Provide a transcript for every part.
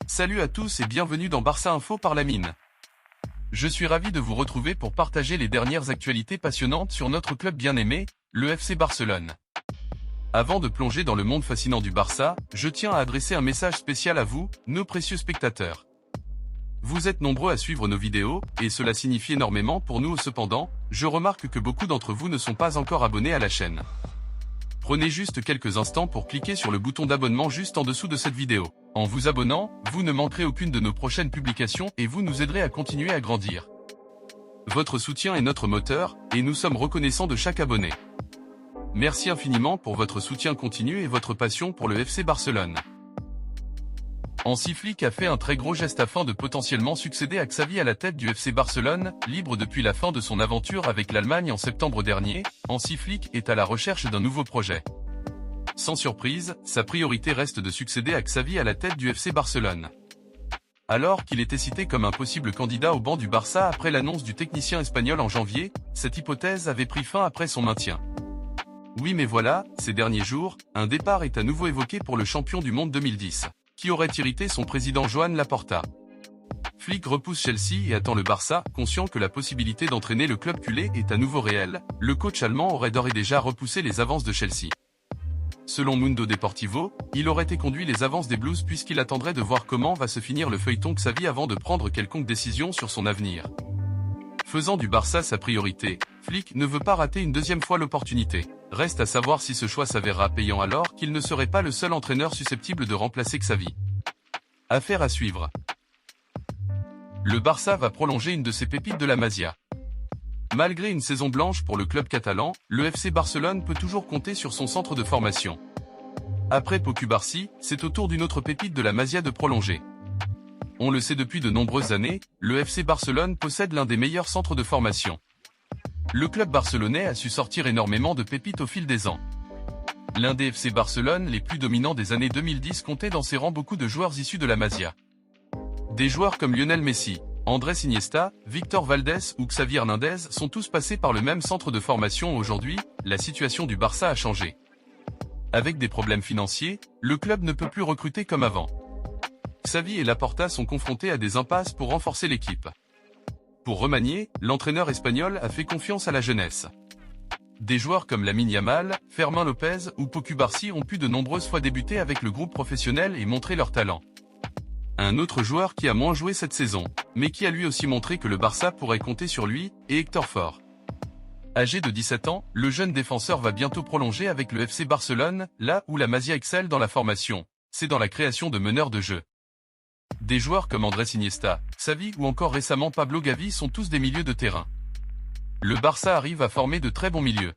Salut à tous et bienvenue dans Barça Info par Lamine. Je suis ravi de vous retrouver pour partager les dernières actualités passionnantes sur notre club bien-aimé, le FC Barcelone. Avant de plonger dans le monde fascinant du Barça, je tiens à adresser un message spécial à vous, nos précieux spectateurs. Vous êtes nombreux à suivre nos vidéos, et cela signifie énormément pour nous. Cependant, je remarque que beaucoup d'entre vous ne sont pas encore abonnés à la chaîne. Prenez juste quelques instants pour cliquer sur le bouton d'abonnement juste en dessous de cette vidéo. En vous abonnant, vous ne manquerez aucune de nos prochaines publications et vous nous aiderez à continuer à grandir. Votre soutien est notre moteur, et nous sommes reconnaissants de chaque abonné. Merci infiniment pour votre soutien continu et votre passion pour le FC Barcelone. Hansi Flick a fait un très gros geste afin de potentiellement succéder à Xavi à la tête du FC Barcelone. Libre depuis la fin de son aventure avec l'Allemagne en septembre dernier, Hansi Flick est à la recherche d'un nouveau projet. Sans surprise, sa priorité reste de succéder à Xavi à la tête du FC Barcelone. Alors qu'il était cité comme un possible candidat au banc du Barça après l'annonce du technicien espagnol en janvier, cette hypothèse avait pris fin après son maintien. Oui mais voilà, ces derniers jours, un départ est à nouveau évoqué pour le champion du monde 2010. Qui aurait irrité son président Joan Laporta. Flick repousse Chelsea et attend le Barça, conscient que la possibilité d'entraîner le club culé est à nouveau réelle. Le coach allemand aurait d'ores et déjà repoussé les avances de Chelsea. Selon Mundo Deportivo, il aurait éconduit les avances des Blues puisqu'il attendrait de voir comment va se finir le feuilleton Xavi avant de prendre quelconque décision sur son avenir. Faisant du Barça sa priorité, Flick ne veut pas rater une deuxième fois l'opportunité. Reste à savoir si ce choix s'avérera payant alors qu'il ne serait pas le seul entraîneur susceptible de remplacer Xavi. Affaire à suivre. Le Barça va prolonger une de ses pépites de la Masia. Malgré une saison blanche pour le club catalan, le FC Barcelone peut toujours compter sur son centre de formation. Après Pau Cubarsí, c'est au tour d'une autre pépite de la Masia de prolonger. On le sait depuis de nombreuses années, le FC Barcelone possède l'un des meilleurs centres de formation. Le club barcelonais a su sortir énormément de pépites au fil des ans. L'un des FC Barcelone les plus dominants des années 2010 comptait dans ses rangs beaucoup de joueurs issus de la Masia. Des joueurs comme Lionel Messi, Andrés Iniesta, Victor Valdés ou Xavi Hernandez sont tous passés par le même centre de formation. Aujourd'hui, la situation du Barça a changé. Avec des problèmes financiers, le club ne peut plus recruter comme avant. Xavi et Laporta sont confrontés à des impasses pour renforcer l'équipe. Pour remanier, l'entraîneur espagnol a fait confiance à la jeunesse. Des joueurs comme Lamine Yamal, Fermín López ou Pau Cubarsí ont pu de nombreuses fois débuter avec le groupe professionnel et montrer leur talent. Un autre joueur qui a moins joué cette saison, mais qui a lui aussi montré que le Barça pourrait compter sur lui, est Héctor Fort. Âgé de 17 ans, le jeune défenseur va bientôt prolonger avec le FC Barcelone, là où la Masia excelle dans la formation, c'est dans la création de meneurs de jeu. Des joueurs comme Andrés Iniesta, Xavi ou encore récemment Pablo Gavi sont tous des milieux de terrain. Le Barça arrive à former de très bons milieux.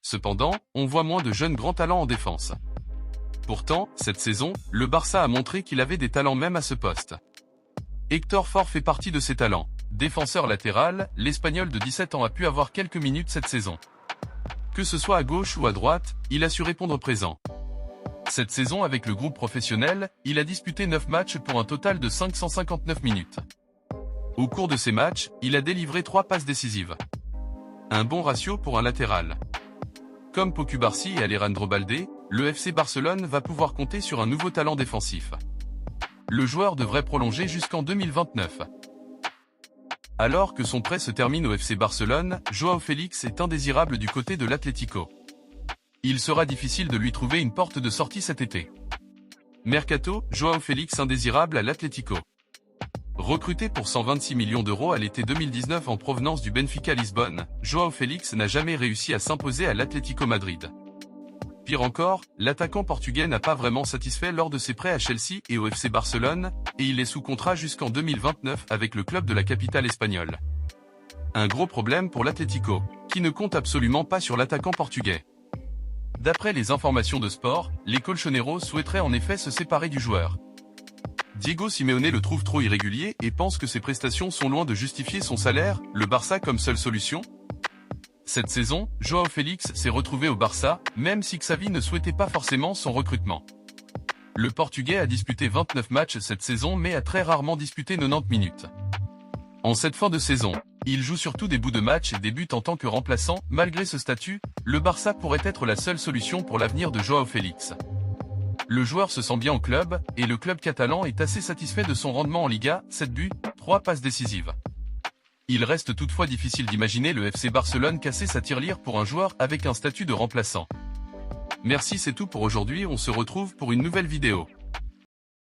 Cependant, on voit moins de jeunes grands talents en défense. Pourtant, cette saison, le Barça a montré qu'il avait des talents même à ce poste. Héctor Fort fait partie de ces talents. Défenseur latéral, l'Espagnol de 17 ans a pu avoir quelques minutes cette saison. Que ce soit à gauche ou à droite, il a su répondre présent. Cette saison avec le groupe professionnel, il a disputé 9 matchs pour un total de 559 minutes. Au cours de ces matchs, il a délivré 3 passes décisives. Un bon ratio pour un latéral. Comme Pau Cubarsí et Alejandro Balde, le FC Barcelone va pouvoir compter sur un nouveau talent défensif. Le joueur devrait prolonger jusqu'en 2029. Alors que son prêt se termine au FC Barcelone, Joao Félix est indésirable du côté de l'Atlético. Il sera difficile de lui trouver une porte de sortie cet été. Mercato, Joao Félix indésirable à l'Atlético. Recruté pour 126 millions d'euros à l'été 2019 en provenance du Benfica Lisbonne, Joao Félix n'a jamais réussi à s'imposer à l'Atlético Madrid. Pire encore, l'attaquant portugais n'a pas vraiment satisfait lors de ses prêts à Chelsea et au FC Barcelone, et il est sous contrat jusqu'en 2029 avec le club de la capitale espagnole. Un gros problème pour l'Atlético, qui ne compte absolument pas sur l'attaquant portugais. D'après les informations de Sport, les Colchoneros souhaiteraient en effet se séparer du joueur. Diego Simeone le trouve trop irrégulier et pense que ses prestations sont loin de justifier son salaire. Le Barça comme seule solution? Cette saison, Joao Félix s'est retrouvé au Barça, même si Xavi ne souhaitait pas forcément son recrutement. Le Portugais a disputé 29 matchs cette saison mais a très rarement disputé 90 minutes. En cette fin de saison, il joue surtout des bouts de match et débute en tant que remplaçant. Malgré ce statut, le Barça pourrait être la seule solution pour l'avenir de Joao Félix. Le joueur se sent bien au club, et le club catalan est assez satisfait de son rendement en Liga, 7 buts, 3 passes décisives. Il reste toutefois difficile d'imaginer le FC Barcelone casser sa tirelire pour un joueur avec un statut de remplaçant. Merci, c'est tout pour aujourd'hui, on se retrouve pour une nouvelle vidéo.